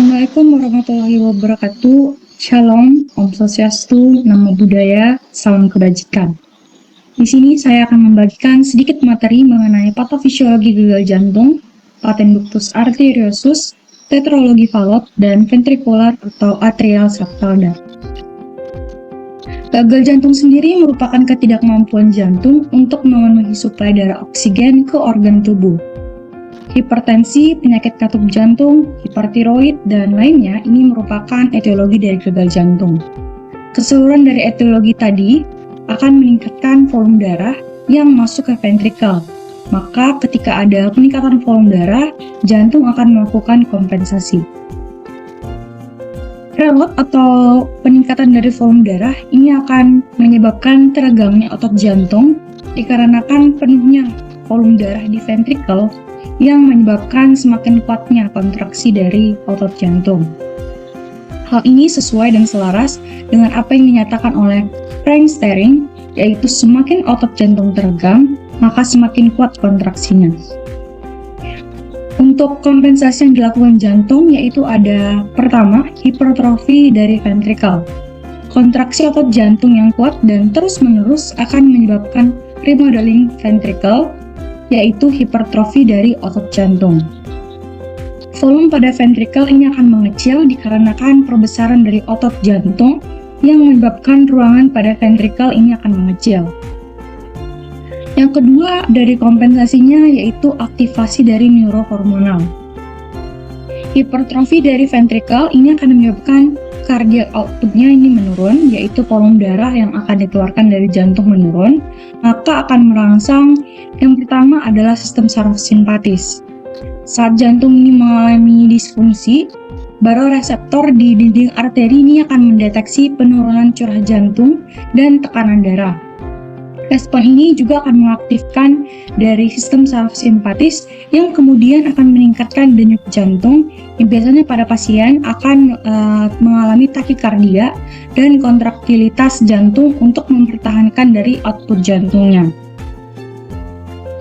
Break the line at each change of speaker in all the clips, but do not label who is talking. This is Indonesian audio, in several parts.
Assalamualaikum warahmatullahi wabarakatuh. Shalom, Om Swastiastu, Namo Buddhaya, salam kebajikan. Di sini saya akan membagikan sedikit materi mengenai patofisiologi gagal jantung, paten ductus arteriosus, tetralogi Fallot, dan ventricular atau atrial septal duct. Gagal jantung sendiri merupakan ketidakmampuan jantung untuk memenuhi suplai darah oksigen ke organ tubuh. Hipertensi, penyakit katup jantung, hipertiroid, dan lainnya ini merupakan etiologi dari gagal jantung. Keseluruhan dari etiologi tadi akan meningkatkan volume darah yang masuk ke ventrikel. Maka ketika ada peningkatan volume darah, jantung akan melakukan kompensasi. Preload atau peningkatan dari volume darah ini akan menyebabkan teregangnya otot jantung dikarenakan penuhnya volume darah di ventrikel yang menyebabkan semakin kuatnya kontraksi dari otot jantung. Hal ini sesuai dan selaras dengan apa yang dinyatakan oleh Frank Starling, yaitu semakin otot jantung teregang, maka semakin kuat kontraksinya. Untuk kompensasi yang dilakukan jantung, yaitu ada pertama, hipertrofi dari ventrikel. Kontraksi otot jantung yang kuat dan terus-menerus akan menyebabkan remodeling ventricle, yaitu hipertrofi dari otot jantung. Volume pada ventrikel ini akan mengecil dikarenakan perbesaran dari otot jantung yang menyebabkan ruangan pada ventrikel ini akan mengecil. Yang kedua dari kompensasinya yaitu aktivasi dari neurohormonal. Hipertrofi dari ventrikel ini akan menyebabkan cardiac output-nya ini menurun, yaitu volume darah yang akan dikeluarkan dari jantung menurun, maka akan merangsang yang pertama adalah sistem saraf simpatis. Saat jantung ini mengalami disfungsi, baroreseptor di dinding arteri ini akan mendeteksi penurunan curah jantung dan tekanan darah. Respon ini juga akan mengaktifkan dari sistem saraf simpatis yang kemudian akan meningkatkan denyut jantung yang biasanya pada pasien akan mengalami takikardia dan kontraktilitas jantung untuk mempertahankan dari output jantungnya.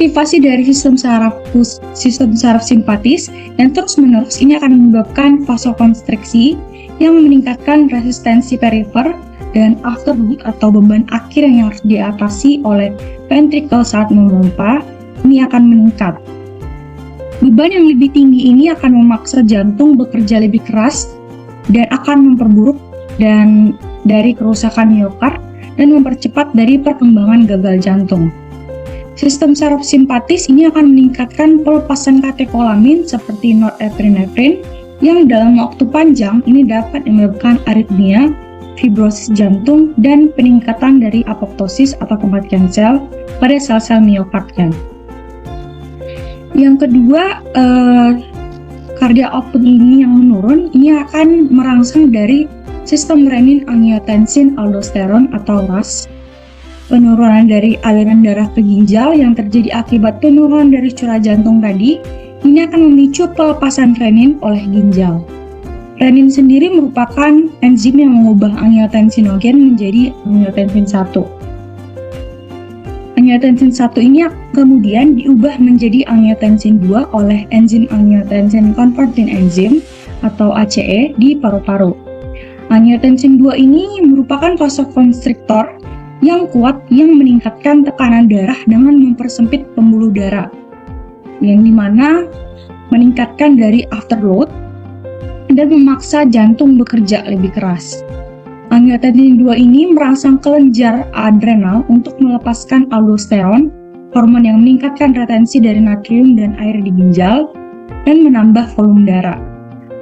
Aktivasi dari sistem saraf simpatis yang terus-menerus ini akan menyebabkan vasokonstriksi yang meningkatkan resistensi perifer dan afterload atau beban akhir yang harus diatasi oleh ventrikel saat memompa ini akan meningkat. Beban yang lebih tinggi ini akan memaksa jantung bekerja lebih keras dan akan memperburuk dan dari kerusakan miokard dan mempercepat dari perkembangan gagal jantung. Sistem saraf simpatis ini akan meningkatkan pelepasan katekolamin seperti norepinefrin yang dalam waktu panjang ini dapat menyebabkan aritmia, fibrosis jantung, dan peningkatan dari apoptosis atau kematian sel pada sel-sel miokardnya. Yang kedua, cardiac output ini yang menurun, ini akan merangsang dari sistem renin-angiotensin-aldosteron atau RAS. Penurunan dari aliran darah ke ginjal yang terjadi akibat penurunan dari curah jantung tadi, ini akan memicu pelepasan renin oleh ginjal. Renin sendiri merupakan enzim yang mengubah angiotensinogen menjadi angiotensin 1. Angiotensin 1 ini kemudian diubah menjadi angiotensin 2 oleh enzim angiotensin converting enzyme atau ACE di paru-paru. Angiotensin 2 ini merupakan vasokonstriktor yang kuat yang meningkatkan tekanan darah dengan mempersempit pembuluh darah, yang dimana meningkatkan dari afterload dan memaksa jantung bekerja lebih keras. Angiotensin 2 ini merangsang kelenjar adrenal untuk melepaskan aldosteron, hormon yang meningkatkan retensi dari natrium dan air di ginjal, dan menambah volume darah.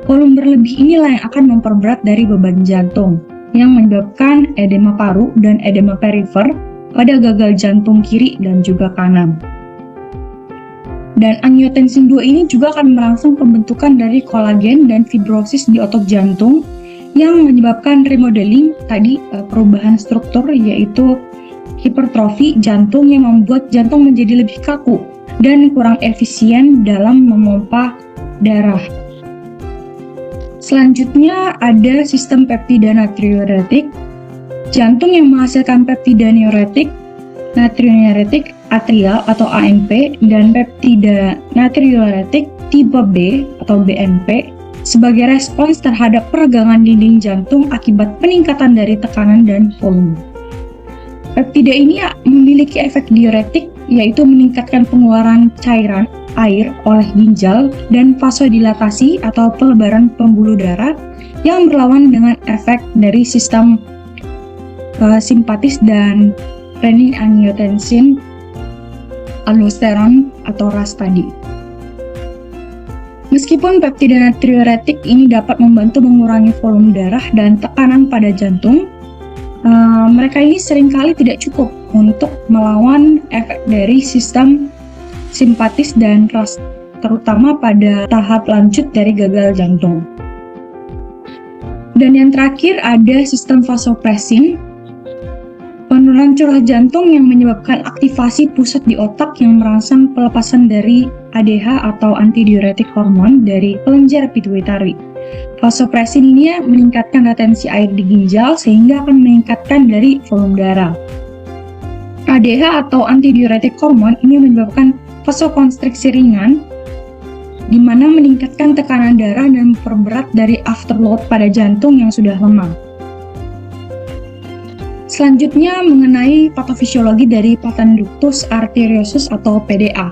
Volume berlebih inilah yang akan memperberat dari beban jantung, yang menyebabkan edema paru dan edema perifer pada gagal jantung kiri dan juga kanan. Dan angiotensin 2 ini juga akan merangsang pembentukan dari kolagen dan fibrosis di otot jantung yang menyebabkan remodeling tadi perubahan struktur, yaitu hipertrofi jantung yang membuat jantung menjadi lebih kaku dan kurang efisien dalam memompa darah. Selanjutnya ada sistem peptida natriuretik. Jantung yang menghasilkan peptida diuretik, natriuretik atrial atau ANP, dan peptida natriuretik tipe B atau BNP sebagai respons terhadap peregangan dinding jantung akibat peningkatan dari tekanan dan volume. Peptida ini memiliki efek diuretik, yaitu meningkatkan pengeluaran cairan air oleh ginjal dan vasodilatasi atau pelebaran pembuluh darah yang berlawan dengan efek dari sistem simpatis dan renin-angiotensin aldosteron atau RAS tadi. Meskipun peptida natriuretik ini dapat membantu mengurangi volume darah dan tekanan pada jantung, mereka ini seringkali tidak cukup untuk melawan efek dari sistem simpatis dan RAS, terutama pada tahap lanjut dari gagal jantung. Dan yang terakhir ada sistem vasopresin, penurunan curah jantung yang menyebabkan aktivasi pusat di otak yang merangsang pelepasan dari ADH atau antidiuretik hormon dari kelenjar pituitari. Vasopresin ini meningkatkan retensi air di ginjal sehingga akan meningkatkan dari volume darah. ADH atau antidiuretik hormon ini menyebabkan vasokonstriksi ringan, di mana meningkatkan tekanan darah dan memperberat dari afterload pada jantung yang sudah lemah. Selanjutnya mengenai patofisiologi dari patent ductus arteriosus atau PDA.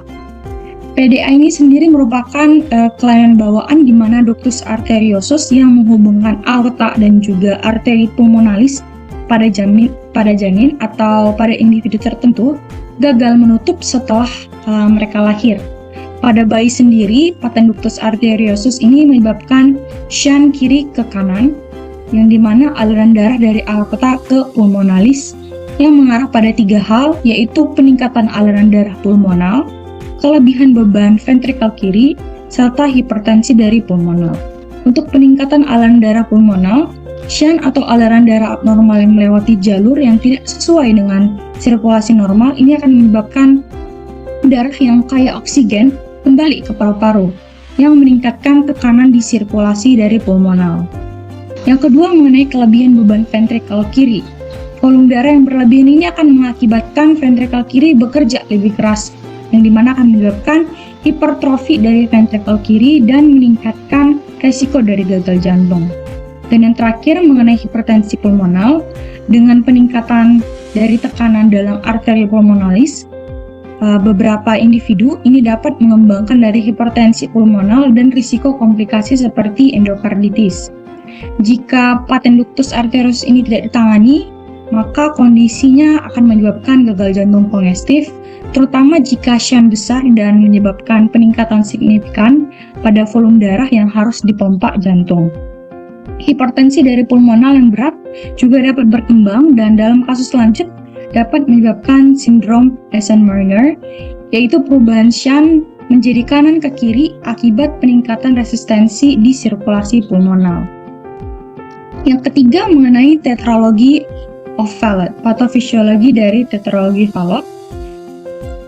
PDA ini sendiri merupakan kelainan bawaan di mana ductus arteriosus yang menghubungkan aorta dan juga arteri pulmonalis pada janin atau pada individu tertentu gagal menutup setelah mereka lahir. Pada bayi sendiri, patent ductus arteriosus ini menyebabkan shunt kiri ke kanan, yang dimana aliran darah dari aorta ke pulmonalis yang mengarah pada 3 hal, yaitu peningkatan aliran darah pulmonal, kelebihan beban ventrikel kiri, serta hipertensi dari pulmonal. Untuk peningkatan aliran darah pulmonal, shunt atau aliran darah abnormal yang melewati jalur yang tidak sesuai dengan sirkulasi normal ini akan menyebabkan darah yang kaya oksigen kembali ke paru-paru, yang meningkatkan tekanan di sirkulasi dari pulmonal. Yang kedua mengenai kelebihan beban ventrikel kiri. Volume darah yang berlebihan ini akan mengakibatkan ventrikel kiri bekerja lebih keras, yang dimana akan menyebabkan hipertrofi dari ventrikel kiri dan meningkatkan resiko dari gagal jantung. Dan yang terakhir mengenai hipertensi pulmonal, dengan peningkatan dari tekanan dalam arteri pulmonalis, beberapa individu ini dapat mengembangkan dari hipertensi pulmonal dan risiko komplikasi seperti endokarditis. Jika patent ductus arteriosus ini tidak ditangani, maka kondisinya akan menyebabkan gagal jantung kongestif, terutama jika shunt besar dan menyebabkan peningkatan signifikan pada volume darah yang harus dipompa jantung. Hipertensi dari pulmonal yang berat juga dapat berkembang dan dalam kasus lanjut dapat menyebabkan sindrom Eisenmenger, yaitu perubahan shunt menjadi kanan ke kiri akibat peningkatan resistensi di sirkulasi pulmonal. Yang ketiga mengenai tetralogi of Fallot, patofisiologi dari tetralogi Fallot,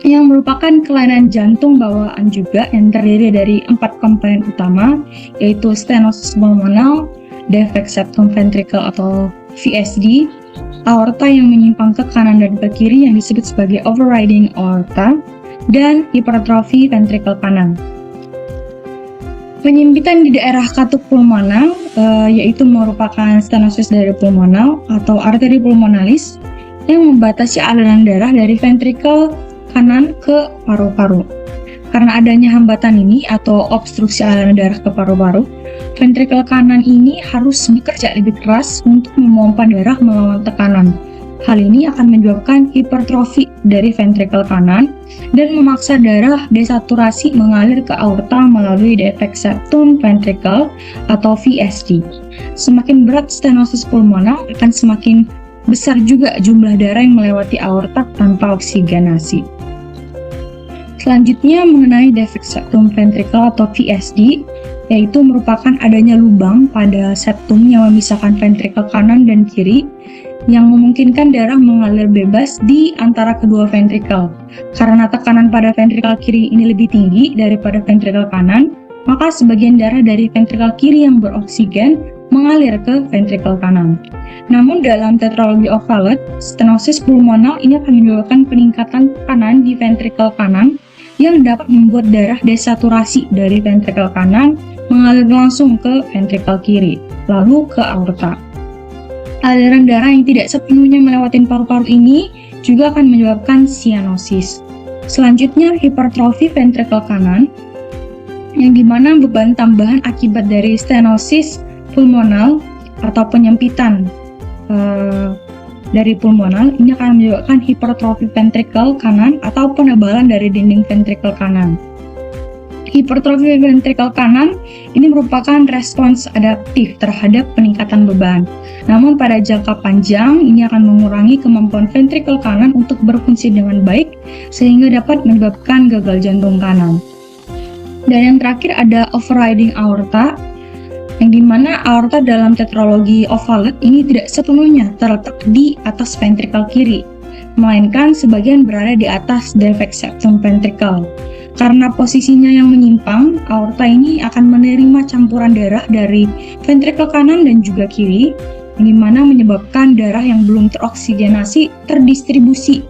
yang merupakan kelainan jantung bawaan juga yang terdiri dari 4 komponen utama, yaitu stenosis pulmonal, defect septum ventricle atau VSD, aorta yang menyimpang ke kanan dan ke kiri yang disebut sebagai overriding aorta, dan hipertrofi ventricle kanan. Penyempitan di daerah katup pulmonal, yaitu merupakan stenosis dari pulmonal atau arteri pulmonalis yang membatasi aliran darah dari ventrikel kanan ke paru-paru. Karena adanya hambatan ini atau obstruksi aliran darah ke paru-paru, ventrikel kanan ini harus bekerja lebih keras untuk memompa darah melawan tekanan. Hal ini akan menyebabkan hipertrofi dari ventrikel kanan dan memaksa darah desaturasi mengalir ke aorta melalui defect septum ventricle atau VSD. Semakin berat stenosis pulmonal, akan semakin besar juga jumlah darah yang melewati aorta tanpa oksigenasi. Selanjutnya mengenai defect septum ventricle atau VSD, yaitu merupakan adanya lubang pada septum yang memisahkan ventrikel kanan dan kiri yang memungkinkan darah mengalir bebas di antara kedua ventrikel. Karena tekanan pada ventrikel kiri ini lebih tinggi daripada ventrikel kanan, maka sebagian darah dari ventrikel kiri yang beroksigen mengalir ke ventrikel kanan. Namun dalam tetralogi of Fallot, stenosis pulmonal ini akan menyebabkan peningkatan tekanan di ventrikel kanan yang dapat membuat darah desaturasi dari ventrikel kanan mengalir langsung ke ventrikel kiri, lalu ke aorta. Aliran darah yang tidak sepenuhnya melewati paru-paru ini juga akan menyebabkan cyanosis. Selanjutnya, hipertrofi ventrikel kanan, yang dimana beban tambahan akibat dari stenosis pulmonal atau penyempitan dari pulmonal ini akan menyebabkan hipertrofi ventrikel kanan atau penebalan dari dinding ventrikel kanan. Hipertrofi ventrikel kanan ini merupakan respons adaptif terhadap peningkatan beban. Namun pada jangka panjang ini akan mengurangi kemampuan ventrikel kanan untuk berfungsi dengan baik sehingga dapat menyebabkan gagal jantung kanan. Dan yang terakhir ada overriding aorta, yang dimana aorta dalam tetralogi ovalet ini tidak sepenuhnya terletak di atas ventrikel kiri, melainkan sebagian berada di atas defect septum ventricle. Karena posisinya yang menyimpang, aorta ini akan menerima campuran darah dari ventrikel kanan dan juga kiri, yang dimana menyebabkan darah yang belum teroksigenasi terdistribusi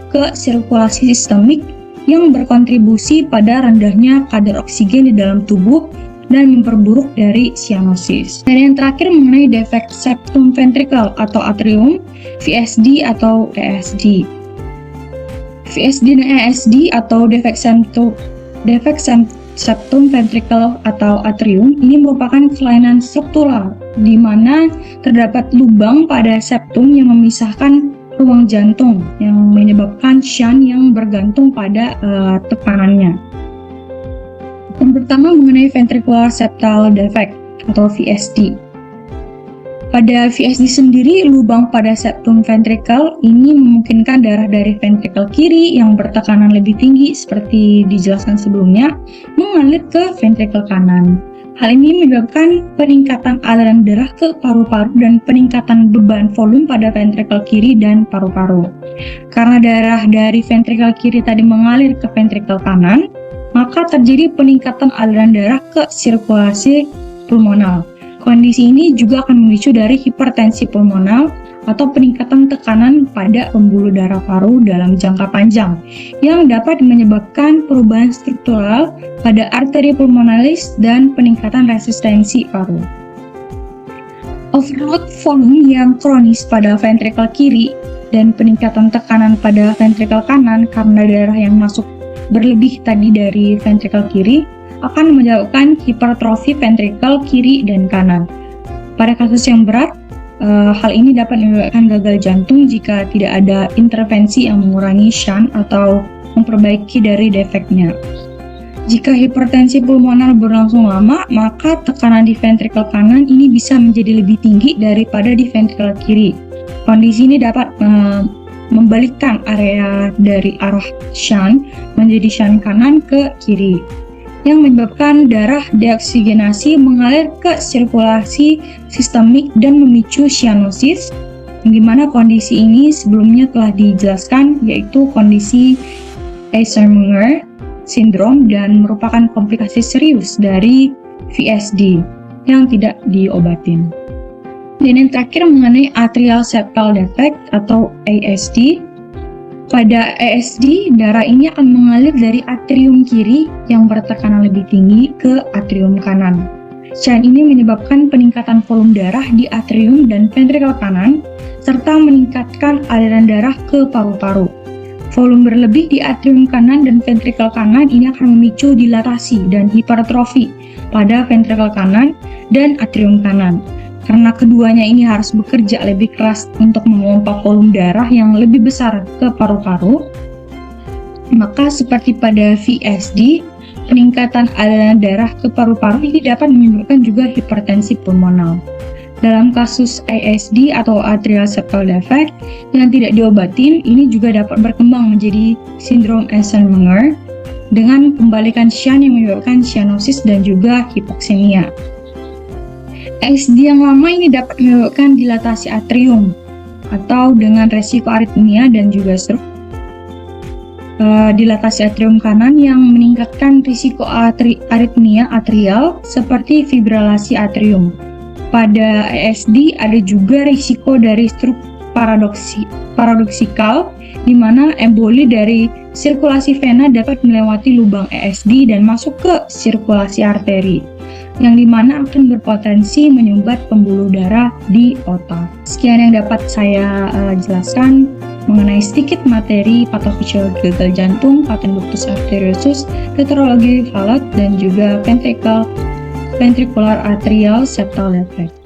ke sirkulasi sistemik yang berkontribusi pada rendahnya kadar oksigen di dalam tubuh dan memperburuk dari cyanosis. Dan yang terakhir mengenai defect septum ventricle atau atrium, VSD atau ESD. VSD dan ESD atau defect septum ventricle atau atrium ini merupakan kelainan struktural di mana terdapat lubang pada septum yang memisahkan ruang jantung yang menyebabkan shunt yang bergantung pada tekanannya. Yang pertama mengenai ventricular septal defect atau VSD. Pada VSD sendiri, lubang pada septum ventricle ini memungkinkan darah dari ventrikel kiri yang bertekanan lebih tinggi seperti dijelaskan sebelumnya mengalir ke ventrikel kanan. Hal ini menyebabkan peningkatan aliran darah ke paru-paru dan peningkatan beban volume pada ventrikel kiri dan paru-paru. Karena darah dari ventrikel kiri tadi mengalir ke ventrikel kanan, maka terjadi peningkatan aliran darah ke sirkulasi pulmonal. Kondisi ini juga akan memicu dari hipertensi pulmonal atau peningkatan tekanan pada pembuluh darah paru dalam jangka panjang yang dapat menyebabkan perubahan struktural pada arteri pulmonalis dan peningkatan resistensi paru. Overload volume yang kronis pada ventrikel kiri dan peningkatan tekanan pada ventrikel kanan karena darah yang masuk berlebih tadi dari ventrikel kiri akan menyebabkan hipertrofi ventrikel kiri dan kanan. Pada kasus yang berat, hal ini dapat menyebabkan gagal jantung jika tidak ada intervensi yang mengurangi shunt atau memperbaiki dari defeknya. Jika hipertensi pulmonar berlangsung lama, maka tekanan di ventrikel kanan ini bisa menjadi lebih tinggi daripada di ventrikel kiri. Kondisi ini dapat membalikkan area dari arah shunt menjadi shunt kanan ke kiri, yang menyebabkan darah deoksigenasi mengalir ke sirkulasi sistemik dan memicu cyanosis, di mana kondisi ini sebelumnya telah dijelaskan, yaitu kondisi Eisenmenger syndrome dan merupakan komplikasi serius dari VSD yang tidak diobatin. Dan yang terakhir mengenai atrial septal defect atau ASD. Pada ASD, darah ini akan mengalir dari atrium kiri yang bertekanan lebih tinggi ke atrium kanan. Shunt ini menyebabkan peningkatan volume darah di atrium dan ventrikel kanan, serta meningkatkan aliran darah ke paru-paru. Volume berlebih di atrium kanan dan ventrikel kanan ini akan memicu dilatasi dan hipertrofi pada ventrikel kanan dan atrium kanan. Karena keduanya ini harus bekerja lebih keras untuk memompa volume darah yang lebih besar ke paru-paru, maka seperti pada VSD, peningkatan aliran darah ke paru-paru ini dapat menyebabkan juga hipertensi pulmonal. Dalam kasus ASD atau atrial septal defect yang tidak diobatin, ini juga dapat berkembang menjadi sindrom Eisenmenger dengan pembalikan shunt yang menyebabkan cyanosis dan juga hipoksemia. ASD yang lama ini dapat menyebabkan dilatasi atrium atau dengan resiko aritmia dan juga stroke. Dilatasi atrium kanan yang meningkatkan risiko aritmia atrial seperti fibrilasi atrium. Pada ASD ada juga risiko dari stroke paradoksikal di mana emboli dari sirkulasi vena dapat melewati lubang ASD dan masuk ke sirkulasi arteri. yang dimana akan berpotensi menyumbat pembuluh darah di otak. Sekian yang dapat saya jelaskan mengenai sedikit materi patofisiologi gagal jantung, paten ductus arteriosus, tetralogi Fallot, dan juga ventricular atrial septal reflex.